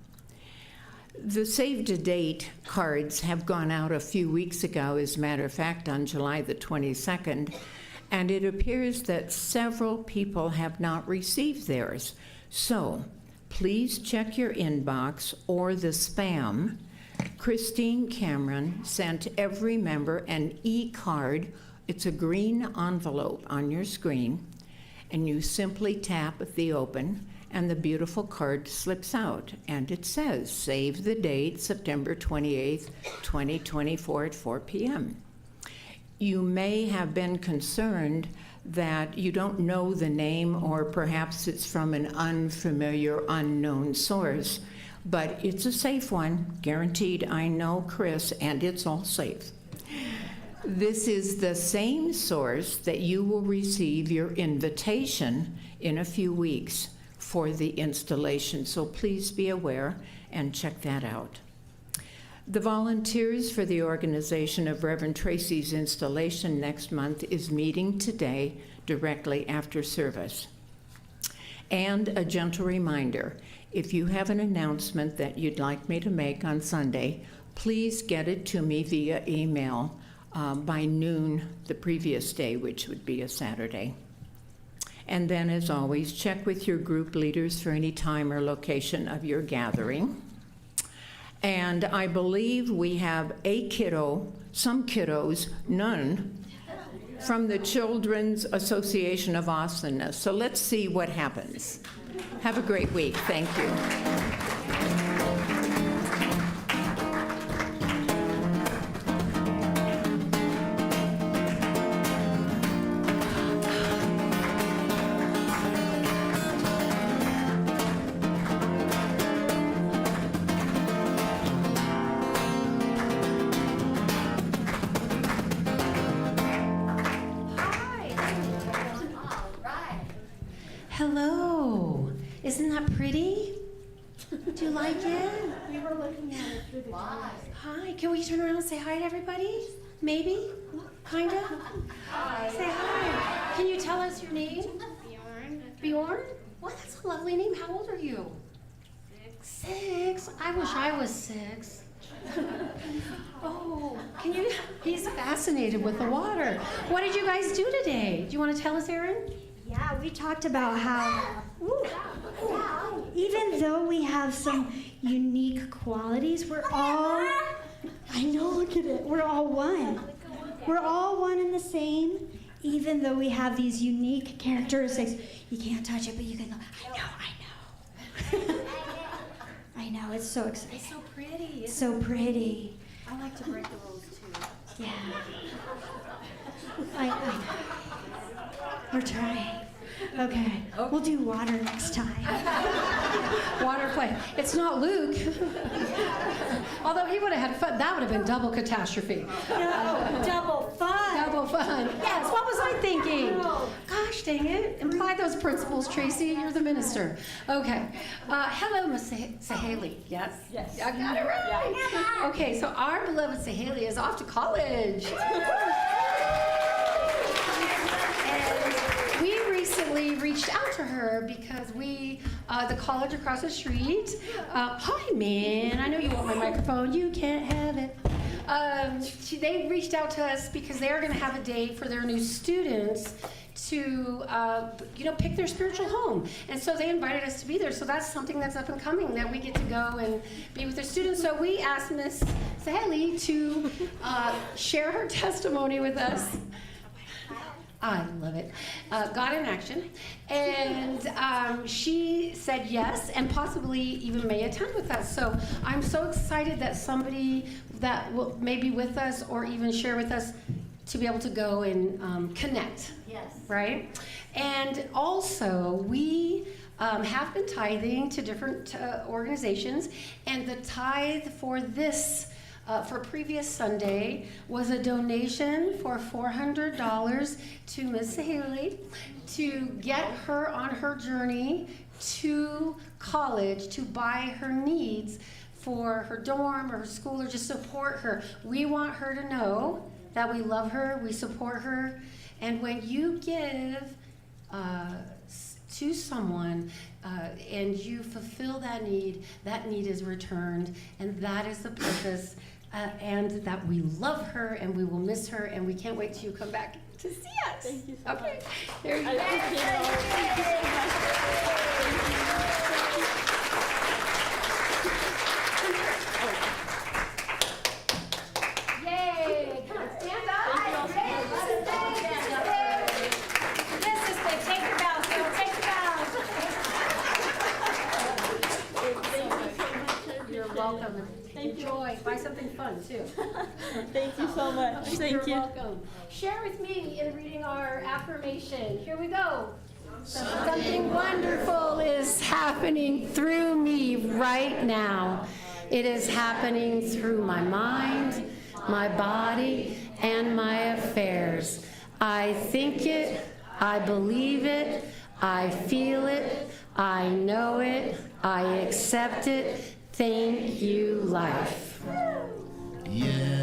The Save to Date cards have gone out a few weeks ago, as a matter of fact, on July the 22nd, and it appears that several people have not received theirs. So please check your inbox or the spam. Christine Cameron sent every member an e-card. It's a green envelope on your screen, and you simply tap the open, and the beautiful card slips out, and it says, save the date, September 28th, 2024 at 4 p.m. You may have been concerned that you don't know the name, or perhaps it's from an unfamiliar, unknown source, but it's a safe one, guaranteed. I know Chris, and it's all safe. This is the same source that you will receive your invitation in a few weeks for the installation, so please be aware and check that out. The volunteers for the organization of Reverend Tracy's installation next month is meeting today directly after service. And a gentle reminder, if you have an announcement that you'd like me to make on Sunday, please get it to me via email by noon the previous day, which would be a Saturday. And then, as always, check with your group leaders for any time or location of your gathering. And I believe we have a kiddo, some kiddos, none, from the Children's Association of Awesomeness. So let's see what happens. Have a great week. Thank you. Hello. Isn't that pretty? Do you like it? We were looking at it through the glass. Hi. Can we turn around and say hi to everybody? Maybe? Kinda? Hi. Say hi. Can you tell us your name? Bjorn. Bjorn? Well, that's a lovely name. How old are you? 6. I wish I was 6. Oh, can you? He's fascinated with the water. What did you guys do today? Do you want to tell us, Erin? Yeah, we talked about how even though we have some unique qualities, we're all, I know, look at it, we're all one. We're all one and the same, even though we have these unique characteristics. You can't touch it, but you can go, I know. I know, it's so exciting. It's so pretty. It's so pretty. I like to break the rules too. Yeah. I We're trying. Okay. We'll do water next time. Water play. It's not Luke. Although he would have had fun. That would have been double catastrophe. No, double fun. Double fun. Yes, what was I thinking? Gosh dang it. Imply those principles, Tracy. You're the minister. Okay. Hello, Miss Sahaley. Yes? Yes. I got it right. Okay, so our beloved Sahaley is off to college. And we recently reached out to her because the college across the street, hi man, I know you want my microphone, you can't have it. They reached out to us because they're going to have a day for their new students to, pick their spiritual home. And so they invited us to be there. So that's something that's up and coming, that we get to go and be with their students. So we asked Miss Saheli to share her testimony with us. I love it. God in action. And she said yes, and possibly even may attend with us. So I'm so excited that somebody that will maybe with us or even share with us to be able to go and connect. Yes. Right? And also, we have been tithing to different organizations, and the tithe for this for previous Sunday was a donation for $400 to Miss Haley to get her on her journey to college to buy her needs for her dorm or her school, or just support her. We want her to know that we love her, we support her, and when you give to someone and you fulfill that need is returned, and that is the purpose. And that we love her and we will miss her, and we can't wait till you come back to see us. Thank you so much. Okay, there you go. Yay! Come on, stand up. This is the take your bow, so take your bow. You're welcome. Enjoy. Buy something fun too. Thank you so much. Thank You're you. welcome. Share with me in reading our affirmation. Here we go. Something wonderful is happening through me right now. It is happening through my mind, my body, and my affairs. I think it, I believe it, I feel it, I know it, I accept it. Thank you, life. Yeah.